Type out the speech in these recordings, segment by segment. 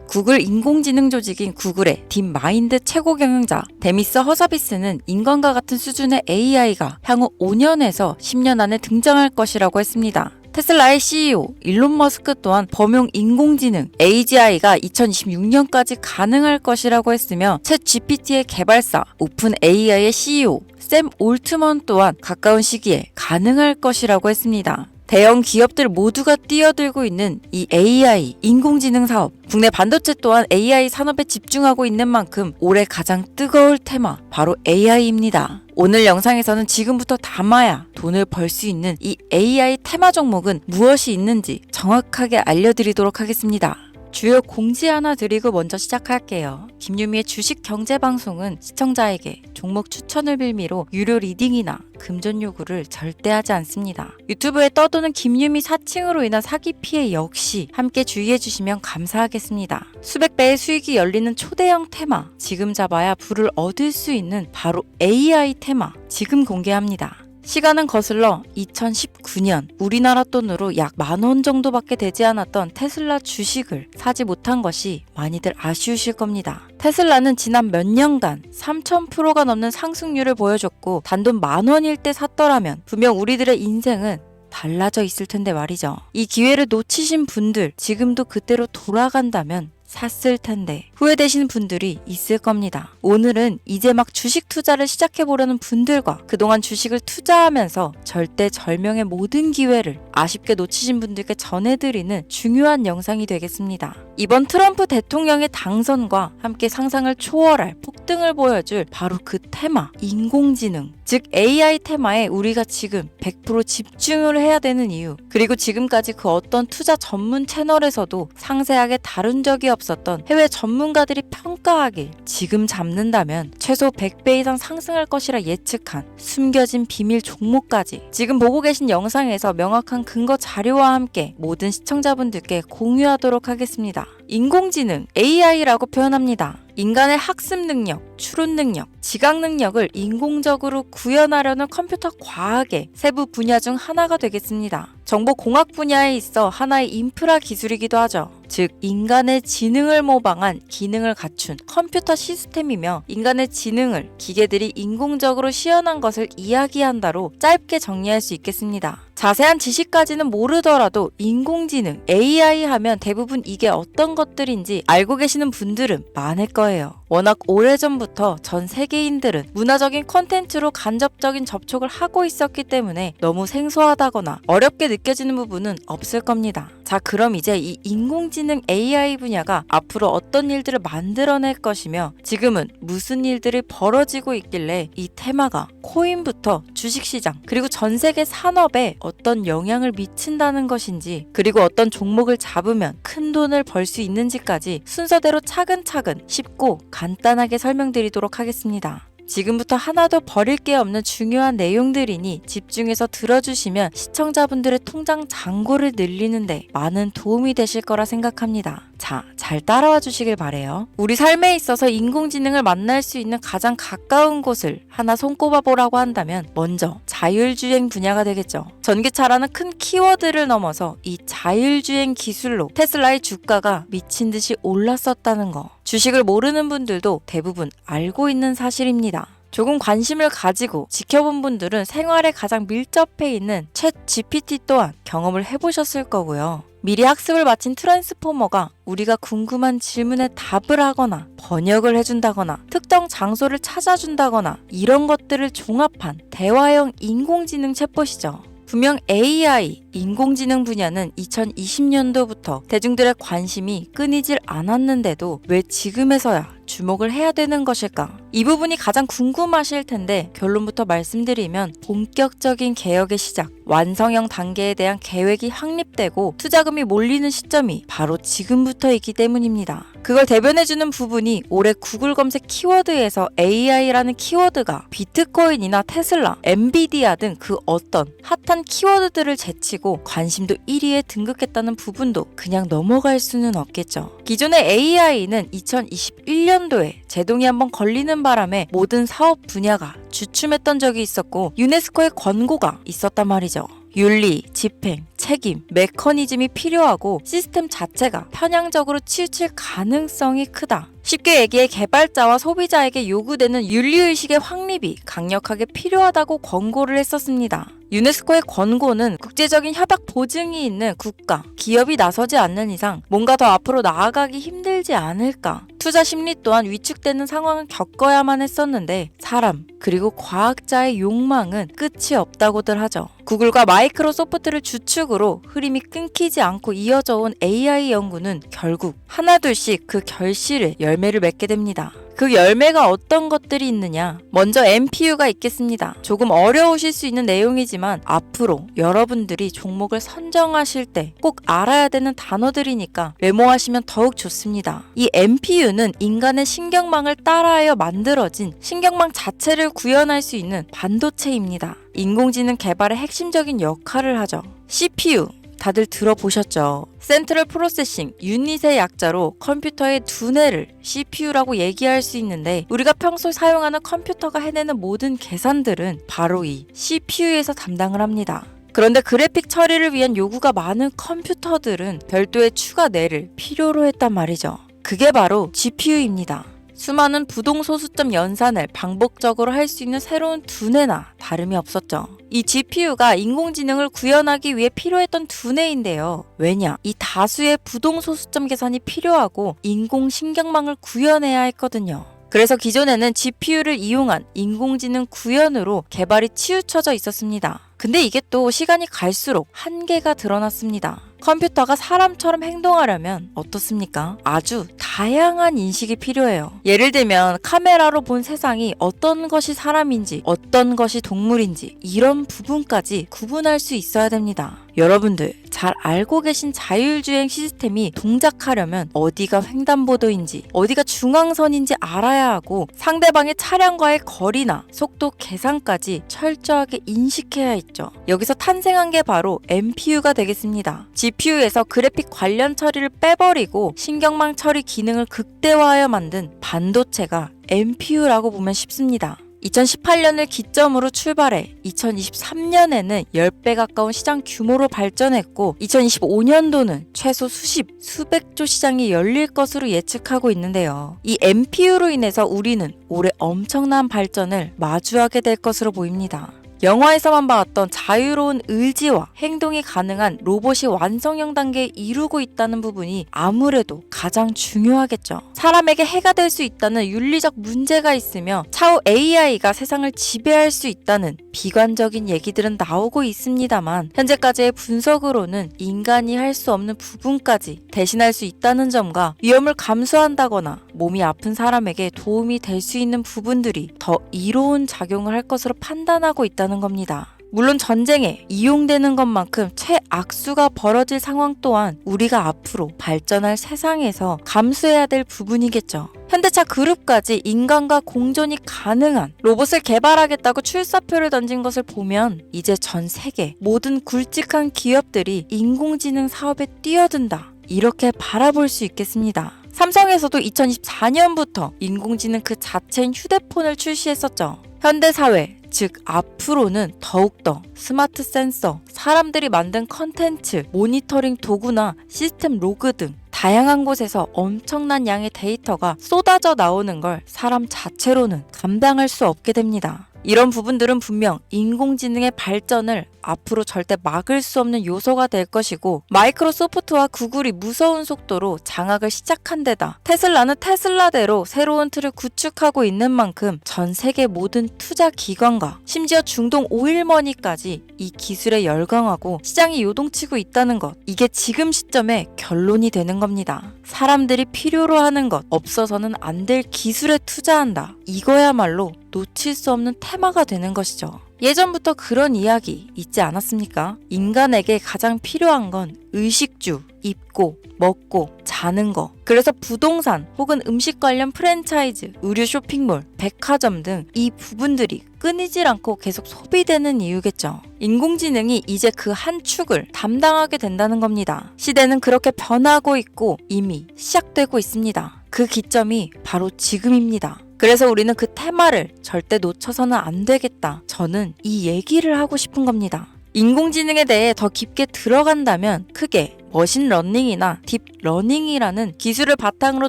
구글 인공지능 조직인 구글의 딥마인드 최고 경영자 데미스 허서비스는 인간과 같은 수준의 AI가 향후 5년에서 10년 안에 등장할 것이라고 했습니다. 테슬라의 CEO 일론 머스크 또한 범용 인공지능 AGI가 2026년까지 가능할 것이라고 했으며 챗 GPT의 개발사 오픈 AI의 CEO 샘 올트먼 또한 가까운 시기에 가능할 것이라고 했습니다. 대형 기업들 모두가 뛰어들고 있는 이 AI, 인공지능 사업. 국내 반도체 또한 AI 산업에 집중하고 있는 만큼 올해 가장 뜨거울 테마, 바로 AI입니다. 오늘 영상에서는 지금부터 담아야 돈을 벌 수 있는 이 AI 테마 종목은 무엇이 있는지 정확하게 알려드리도록 하겠습니다. 주요 공지 하나 드리고 먼저 시작할게요. 김유미의 주식 경제 방송은 시청자에게 종목 추천을 빌미로 유료 리딩이나 금전 요구를 절대 하지 않습니다. 유튜브에 떠도는 김유미 사칭으로 인한 사기 피해 역시 함께 주의해 주시면 감사하겠습니다. 수백 배의 수익이 열리는 초대형 테마, 지금 잡아야 부를 얻을 수 있는 바로 AI 테마, 지금 공개합니다. 시간은 거슬러 2019년 우리나라 돈으로 약 10,000원 정도밖에 되지 않았던 테슬라 주식을 사지 못한 것이 많이들 아쉬우실 겁니다. 테슬라는 지난 몇 년간 3000%가 넘는 상승률을 보여줬고 단돈 10,000원일 때 샀더라면 분명 우리들의 인생은 달라져 있을 텐데 말이죠. 이 기회를 놓치신 분들, 지금도 그때로 돌아간다면 샀을 텐데 후회되시는 분들이 있을 겁니다. 오늘은 이제 막 주식 투자를 시작해보려는 분들과 그동안 주식을 투자하면서 절대절명의 모든 기회를 아쉽게 놓치신 분들께 전해드리는 중요한 영상이 되겠습니다. 이번 트럼프 대통령의 당선과 함께 상상을 초월할 폭등을 보여줄 바로 그 테마, 인공지능, 즉 AI 테마에 우리가 지금 100% 집중을 해야 되는 이유, 그리고 지금까지 그 어떤 투자 전문 채널에서도 상세하게 다룬 적이 없었던 해외 전문가들이 평가하길 지금 잡는다면 최소 100배 이상 상승할 것이라 예측한 숨겨진 비밀 종목까지 지금 보고 계신 영상에서 명확한 근거 자료와 함께 모든 시청자분들께 공유하도록 하겠습니다. 인공지능 AI라고 표현합니다. 인간의 학습 능력, 추론 능력, 지각 능력을 인공적으로 구현하려는 컴퓨터 과학의 세부 분야 중 하나가 되겠습니다. 정보공학 분야에 있어 하나의 인프라 기술이기도 하죠. 즉 인간의 지능을 모방한 기능을 갖춘 컴퓨터 시스템이며 인간의 지능을 기계들이 인공적으로 시연한 것을 이야기한다로 짧게 정리할 수 있겠습니다. 자세한 지식까지는 모르더라도 인공지능, AI 하면 대부분 이게 어떤 것들인지 알고 계시는 분들은 많을 거예요. 워낙 오래전부터 전 세계인들은 문화적인 콘텐츠로 간접적인 접촉을 하고 있었기 때문에 너무 생소하다거나 어렵게 느껴지는 부분은 없을 겁니다. 자, 그럼 이제 이 인공지능 AI 분야가 앞으로 어떤 일들을 만들어낼 것이며 지금은 무슨 일들이 벌어지고 있길래 이 테마가 코인부터 주식시장 그리고 전 세계 산업에 어떤 영향을 미친다는 것인지, 그리고 어떤 종목을 잡으면 큰 돈을 벌 수 있는지까지 순서대로 차근차근 쉽고 간단하게 설명드리도록 하겠습니다. 지금부터 하나도 버릴 게 없는 중요한 내용들이니 집중해서 들어주시면 시청자분들의 통장 잔고를 늘리는데 많은 도움이 되실 거라 생각합니다. 자, 잘 따라와 주시길 바래요. 우리 삶에 있어서 인공지능을 만날 수 있는 가장 가까운 곳을 하나 손꼽아 보라고 한다면 먼저 자율주행 분야가 되겠죠. 전기차라는 큰 키워드를 넘어서 이 자율주행 기술로 테슬라의 주가가 미친 듯이 올랐었다는 거, 주식을 모르는 분들도 대부분 알고 있는 사실입니다. 조금 관심을 가지고 지켜본 분들은 생활에 가장 밀접해 있는 챗 GPT 또한 경험을 해보셨을 거고요. 미리 학습을 마친 트랜스포머가 우리가 궁금한 질문에 답을 하거나 번역을 해준다거나 특정 장소를 찾아준다거나 이런 것들을 종합한 대화형 인공지능 챗봇이죠. 분명 AI, 인공지능 분야는 2020년도부터 대중들의 관심이 끊이질 않았는데도 왜 지금에서야 주목을 해야 되는 것일까? 이 부분이 가장 궁금하실 텐데 결론부터 말씀드리면 본격적인 개혁의 시작, 완성형 단계에 대한 계획이 확립되고 투자금이 몰리는 시점이 바로 지금부터이기 때문입니다. 그걸 대변해주는 부분이 올해 구글 검색 키워드에서 AI라는 키워드가 비트코인이나 테슬라, 엔비디아 등 그 어떤 핫한 키워드들을 제치고 관심도 1위에 등극했다는 부분도 그냥 넘어갈 수는 없겠죠. 기존의 AI는 2021년도에 제동이 한번 걸리는 바람에 모든 사업 분야가 주춤했던 적이 있었고 유네스코의 권고가 있었단 말이죠. 윤리, 집행, 책임, 메커니즘이 필요하고 시스템 자체가 편향적으로 치우칠 가능성이 크다. 쉽게 얘기해 개발자와 소비자에게 요구되는 윤리의식의 확립이 강력하게 필요하다고 권고를 했었습니다. 유네스코의 권고는 국제적인 협약 보증이 있는 국가, 기업이 나서지 않는 이상 뭔가 더 앞으로 나아가기 힘들지 않을까. 투자 심리 또한 위축되는 상황을 겪어야만 했었는데 사람, 그리고 과학자의 욕망은 끝이 없다고들 하죠. 구글과 마이크로소프트를 주축으로 흐름이 끊기지 않고 이어져 온 AI 연구는 결국 하나둘씩 그 결실을 열매를 맺게 됩니다. 그 열매가 어떤 것들이 있느냐? 먼저 NPU가 있겠습니다. 조금 어려우실 수 있는 내용이지만 앞으로 여러분들이 종목을 선정하실 때 꼭 알아야 되는 단어들이니까 메모하시면 더욱 좋습니다. 이 NPU는 인간의 신경망을 따라하여 만들어진 신경망 자체를 구현할 수 있는 반도체입니다. 인공지능 개발의 핵심적인 역할을 하죠. CPU 다들 들어보셨죠? 센트럴 프로세싱 유닛의 약자로 컴퓨터의 두뇌를 CPU라고 얘기할 수 있는데 우리가 평소 사용하는 컴퓨터가 해내는 모든 계산들은 바로 이 CPU에서 담당을 합니다. 그런데 그래픽 처리를 위한 요구가 많은 컴퓨터들은 별도의 추가 뇌를 필요로 했단 말이죠. 그게 바로 GPU입니다. 수많은 부동소수점 연산을 반복적으로 할 수 있는 새로운 두뇌나 다름이 없었죠. 이 GPU가 인공지능을 구현하기 위해 필요했던 두뇌인데요. 왜냐? 이 다수의 부동소수점 계산이 필요하고 인공신경망을 구현해야 했거든요. 그래서 기존에는 GPU를 이용한 인공지능 구현으로 개발이 치우쳐져 있었습니다. 근데 이게 또 시간이 갈수록 한계가 드러났습니다. 컴퓨터가 사람처럼 행동하려면 어떻습니까? 아주 다양한 인식이 필요해요. 예를 들면 카메라로 본 세상이 어떤 것이 사람인지 어떤 것이 동물인지 이런 부분까지 구분할 수 있어야 됩니다. 여러분들 잘 알고 계신 자율주행 시스템이 동작하려면 어디가 횡단보도인지 어디가 중앙선인지 알아야 하고 상대방의 차량과의 거리나 속도 계산까지 철저하게 인식해야 있죠. 여기서 탄생한 게 바로 NPU가 되겠습니다. GPU에서 그래픽 관련 처리를 빼버리고 신경망 처리 기능을 극대화하여 만든 반도체가 NPU라고 보면 쉽습니다. 2018년을 기점으로 출발해 2023년에는 10배 가까운 시장 규모로 발전했고 2025년도는 최소 수백조 시장이 열릴 것으로 예측하고 있는데요. 이 NPU로 인해서 우리는 올해 엄청난 발전을 마주하게 될 것으로 보입니다. 영화에서만 봤던 자유로운 의지와 행동이 가능한 로봇이 완성형 단계에 이루고 있다는 부분이 아무래도 가장 중요하겠죠. 사람에게 해가 될 수 있다는 윤리적 문제가 있으며 차후 AI가 세상을 지배할 수 있다는 비관적인 얘기들은 나오고 있습니다만 현재까지의 분석으로는 인간이 할 수 없는 부분까지 대신할 수 있다는 점과 위험을 감수한다거나 몸이 아픈 사람에게 도움이 될 수 있는 부분들이 더 이로운 작용을 할 것으로 판단하고 있다는 겁니다. 물론 전쟁에 이용되는 것만큼 최악수가 벌어질 상황 또한 우리가 앞으로 발전할 세상에서 감수해야 될 부분이겠죠. 현대차 그룹까지 인간과 공존이 가능한 로봇을 개발하겠다고 출사표를 던진 것을 보면 이제 전 세계 모든 굵직한 기업들이 인공지능 사업에 뛰어든다. 이렇게 바라볼 수 있겠습니다. 삼성에서도 2024년부터 인공지능 그 자체인 휴대폰을 출시했었죠. 현대사회, 즉 앞으로는 더욱더 스마트 센서, 사람들이 만든 컨텐츠, 모니터링 도구나 시스템 로그 등 다양한 곳에서 엄청난 양의 데이터가 쏟아져 나오는 걸 사람 자체로는 감당할 수 없게 됩니다. 이런 부분들은 분명 인공지능의 발전을 앞으로 절대 막을 수 없는 요소가 될 것이고 마이크로소프트와 구글이 무서운 속도로 장악을 시작한 데다 테슬라는 테슬라대로 새로운 틀을 구축하고 있는 만큼 전 세계 모든 투자 기관과 심지어 중동 오일머니까지 이 기술에 열광하고 시장이 요동치고 있다는 것, 이게 지금 시점에 결론이 되는 겁니다. 사람들이 필요로 하는 것, 없어서는 안 될 기술에 투자한다. 이거야말로 놓칠 수 없는 테마가 되는 것이죠. 예전부터 그런 이야기 있지 않았습니까? 인간에게 가장 필요한 건 의식주, 입고, 먹고, 자는 거. 그래서 부동산 혹은 음식 관련 프랜차이즈, 의류 쇼핑몰, 백화점 등 이 부분들이 끊이질 않고 계속 소비되는 이유겠죠. 인공지능이 이제 그 한 축을 담당하게 된다는 겁니다. 시대는 그렇게 변하고 있고 이미 시작되고 있습니다. 그 기점이 바로 지금입니다. 그래서 우리는 그 테마를 절대 놓쳐서는 안 되겠다. 저는 이 얘기를 하고 싶은 겁니다. 인공지능에 대해 더 깊게 들어간다면 크게 머신러닝이나 딥러닝이라는 기술을 바탕으로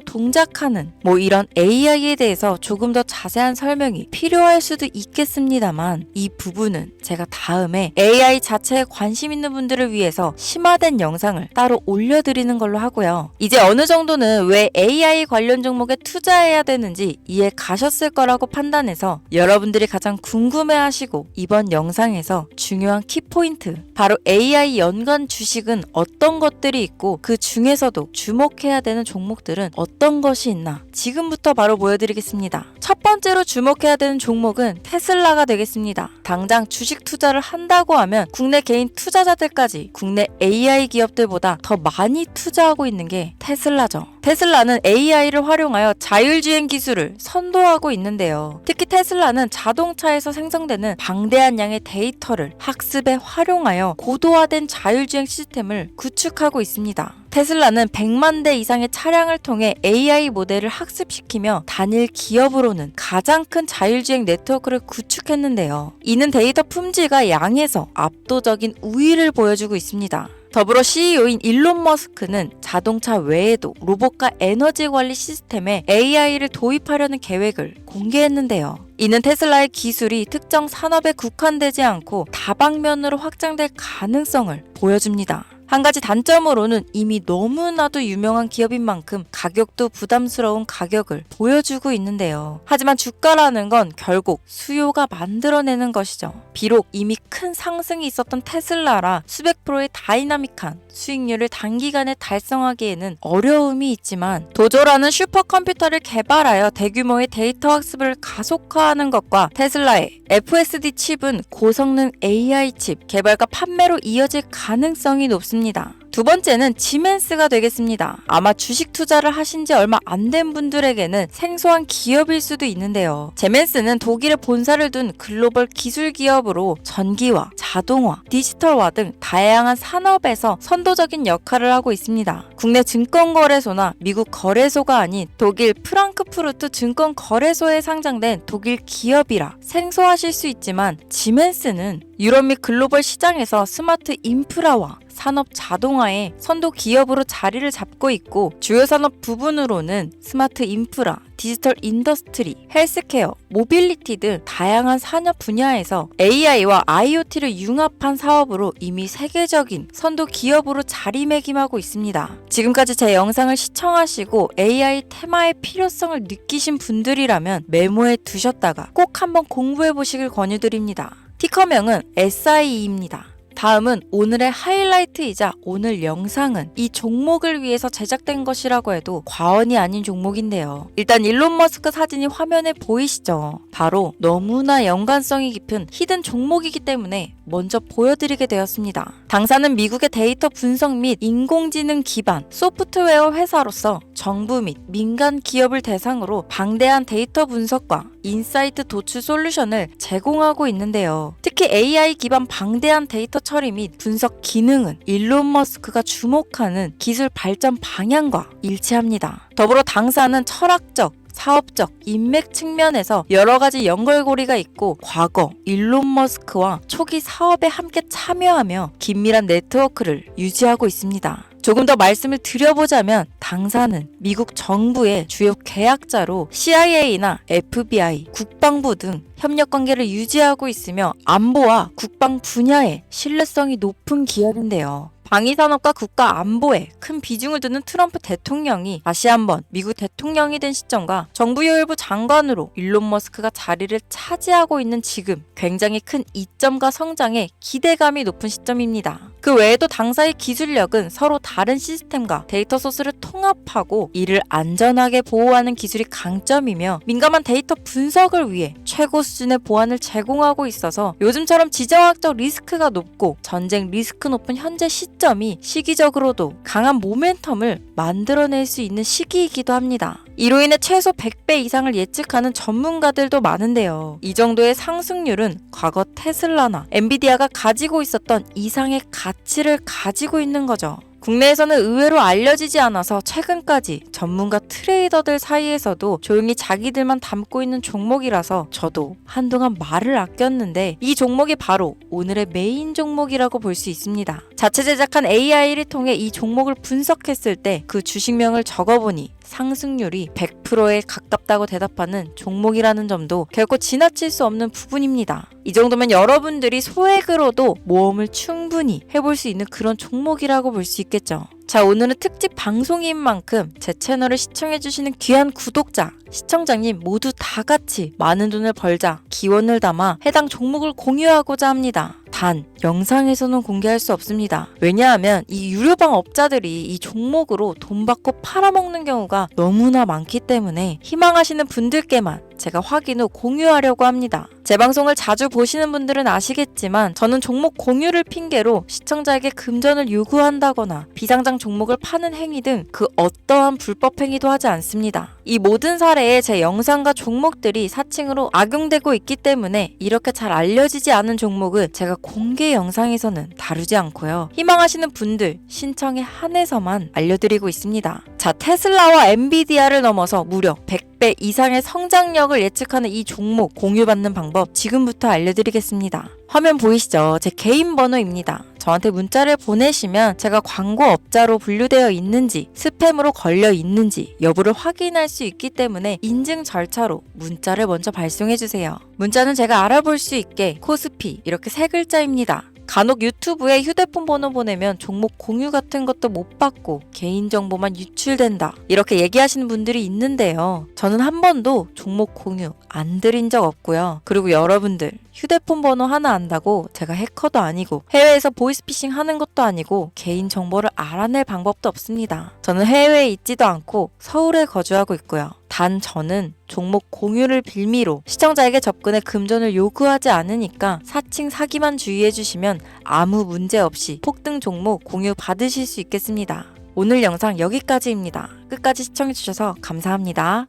동작하는 이런 AI에 대해서 조금 더 자세한 설명이 필요할 수도 있겠습니다만 이 부분은 제가 다음에 AI 자체에 관심 있는 분들을 위해서 심화된 영상을 따로 올려드리는 걸로 하고요. 이제 어느 정도는 왜 AI 관련 종목에 투자해야 되는지 이해 가셨을 거라고 판단해서 여러분들이 가장 궁금해하시고 이번 영상에서 중요한 키포인트 바로 AI 연관 주식은 어떤 것들이 있고 그 중에서도 주목해야 되는 종목들은 어떤 것이 있나 지금부터 바로 보여드리겠습니다. 첫 번째로 주목해야 되는 종목은 테슬라가 되겠습니다. 당장 주식 투자를 한다고 하면 국내 개인 투자자들까지 국내 AI 기업들보다 더 많이 투자하고 있는 게 테슬라죠. 테슬라는 AI를 활용하여 자율주행 기술을 선도하고 있는데요. 특히 테슬라는 자동차에서 생성되는 방대한 양의 데이터를 학습에 활용하여 고도화된 자율주행 시스템을 구축하고 있습니다. 테슬라는 100만 대 이상의 차량을 통해 AI 모델을 학습시키며 단일 기업으로는 가장 큰 자율주행 네트워크를 구축했는데요. 이는 데이터 품질과 양에서 압도적인 우위를 보여주고 있습니다. 더불어 CEO인 일론 머스크는 자동차 외에도 로봇과 에너지 관리 시스템에 AI를 도입하려는 계획을 공개했는데요. 이는 테슬라의 기술이 특정 산업에 국한되지 않고 다방면으로 확장될 가능성을 보여줍니다. 한 가지 단점으로는 이미 너무나도 유명한 기업인 만큼 가격도 부담스러운 가격을 보여주고 있는데요. 하지만 주가라는 건 결국 수요가 만들어내는 것이죠. 비록 이미 큰 상승이 있었던 테슬라라 수백 프로의 다이나믹한 수익률을 단기간에 달성하기에는 어려움이 있지만 도조라는 슈퍼컴퓨터를 개발하여 대규모의 데이터 학습을 가속화하는 것과 테슬라의 FSD 칩은 고성능 AI 칩 개발과 판매로 이어질 가능성이 높습니다. 두 번째는 지멘스가 되겠습니다. 아마 주식 투자를 하신 지 얼마 안 된 분들에게는 생소한 기업일 수도 있는데요. 지멘스는 독일에 본사를 둔 글로벌 기술 기업으로 전기화, 자동화, 디지털화 등 다양한 산업에서 선도적인 역할을 하고 있습니다. 국내 증권거래소나 미국 거래소가 아닌 독일 프랑크푸르트 증권거래소에 상장된 독일 기업이라 생소하실 수 있지만 지멘스는 유럽 및 글로벌 시장에서 스마트 인프라와 산업 자동화의 선도 기업으로 자리를 잡고 있고 주요 산업 부분으로는 스마트 인프라, 디지털 인더스트리, 헬스케어, 모빌리티 등 다양한 산업 분야에서 AI와 IoT를 융합한 사업으로 이미 세계적인 선도 기업으로 자리매김하고 있습니다. 지금까지 제 영상을 시청하시고 AI 테마의 필요성을 느끼신 분들이라면 메모해 두셨다가 꼭 한번 공부해 보시길 권유드립니다. 티커명은 SIE입니다. 다음은 오늘의 하이라이트이자 오늘 영상은 이 종목을 위해서 제작된 것이라고 해도 과언이 아닌 종목인데요. 일단 일론 머스크 사진이 화면에 보이시죠? 바로 너무나 연관성이 깊은 히든 종목이기 때문에 먼저 보여드리게 되었습니다. 당사는 미국의 데이터 분석 및 인공지능 기반 소프트웨어 회사로서 정부 및 민간 기업을 대상으로 방대한 데이터 분석과 인사이트 도출 솔루션을 제공하고 있는데요. 특히 AI 기반 방대한 데이터 처리 및 분석 기능은 일론 머스크가 주목하는 기술 발전 방향과 일치합니다. 더불어 당사는 철학적, 사업적, 인맥 측면에서 여러 가지 연결고리가 있고 과거 일론 머스크와 초기 사업에 함께 참여하며 긴밀한 네트워크를 유지하고 있습니다. 조금 더 말씀을 드려보자면 당사는 미국 정부의 주요 계약자로 CIA나 FBI, 국방부 등 협력 관계를 유지하고 있으며 안보와 국방 분야에 신뢰성이 높은 기업인데요. 방위산업과 국가 안보에 큰 비중을 두는 트럼프 대통령이 다시 한번 미국 대통령이 된 시점과 정부요일부 장관으로 일론 머스크가 자리를 차지하고 있는 지금 굉장히 큰 이점과 성장에 기대감이 높은 시점입니다. 그 외에도 당사의 기술력은 서로 다른 시스템과 데이터 소스를 통합하고 이를 안전하게 보호하는 기술이 강점이며 민감한 데이터 분석을 위해 최고 수준의 보안을 제공하고 있어서 요즘처럼 지정학적 리스크가 높고 전쟁 리스크 높은 현재 시점이 시기적으로도 강한 모멘텀을 만들어낼 수 있는 시기이기도 합니다. 이로 인해 최소 100배 이상을 예측하는 전문가들도 많은데요. 이 정도의 상승률은 과거 테슬라나 엔비디아가 가지고 있었던 이상의 가치를 가지고 있는 거죠. 국내에서는 의외로 알려지지 않아서 최근까지 전문가 트레이더들 사이에서도 조용히 자기들만 담고 있는 종목이라서 저도 한동안 말을 아꼈는데 이 종목이 바로 오늘의 메인 종목이라고 볼 수 있습니다. 자체 제작한 AI를 통해 이 종목을 분석했을 때 그 주식명을 적어보니 상승률이 100%에 가깝다고 대답하는 종목이라는 점도 결코 지나칠 수 없는 부분입니다. 이 정도면 여러분들이 소액으로도 모험을 충분히 해볼 수 있는 그런 종목이라고 볼 수 있겠죠. 자, 오늘은 특집 방송인 만큼 제 채널을 시청해주시는 귀한 구독자, 시청자님 모두 다 같이 많은 돈을 벌자 기원을 담아 해당 종목을 공유하고자 합니다. 단, 영상에서는 공개할 수 없습니다. 왜냐하면 이 유료방 업자들이 이 종목으로 돈 받고 팔아먹는 경우가 너무나 많기 때문에 희망하시는 분들께만 제가 확인 후 공유하려고 합니다. 제 방송을 자주 보시는 분들은 아시겠지만 저는 종목 공유를 핑계로 시청자에게 금전을 요구한다거나 비상장 종목을 파는 행위 등 그 어떠한 불법 행위도 하지 않습니다. 이 모든 사례에 제 영상과 종목들이 사칭으로 악용되고 있기 때문에 이렇게 잘 알려지지 않은 종목은 제가 공개 영상에서는 다루지 않고요. 희망하시는 분들 신청에 한해서만 알려드리고 있습니다. 자, 테슬라와 엔비디아를 넘어서 무려 100배 이상의 성장력을 예측하는 이 종목 공유받는 방법 지금부터 알려드리겠습니다. 화면 보이시죠? 제 개인 번호입니다. 저한테 문자를 보내시면 제가 광고업자로 분류되어 있는지 스팸으로 걸려 있는지 여부를 확인할 수 있기 때문에 인증 절차로 문자를 먼저 발송해주세요. 문자는 제가 알아볼 수 있게 코스피 이렇게 세 글자입니다. 간혹 유튜브에 휴대폰 번호 보내면 종목 공유 같은 것도 못 받고 개인정보만 유출된다 이렇게 얘기하시는 분들이 있는데요. 저는 한 번도 종목 공유 안 드린 적 없고요. 그리고 여러분들 휴대폰 번호 하나 안다고 제가 해커도 아니고 해외에서 보이스피싱 하는 것도 아니고 개인정보를 알아낼 방법도 없습니다. 저는 해외에 있지도 않고 서울에 거주하고 있고요. 단 저는 종목 공유를 빌미로 시청자에게 접근해 금전을 요구하지 않으니까 사칭 사기만 주의해 주시면 아무 문제 없이 폭등 종목 공유 받으실 수 있겠습니다. 오늘 영상 여기까지입니다. 끝까지 시청해 주셔서 감사합니다.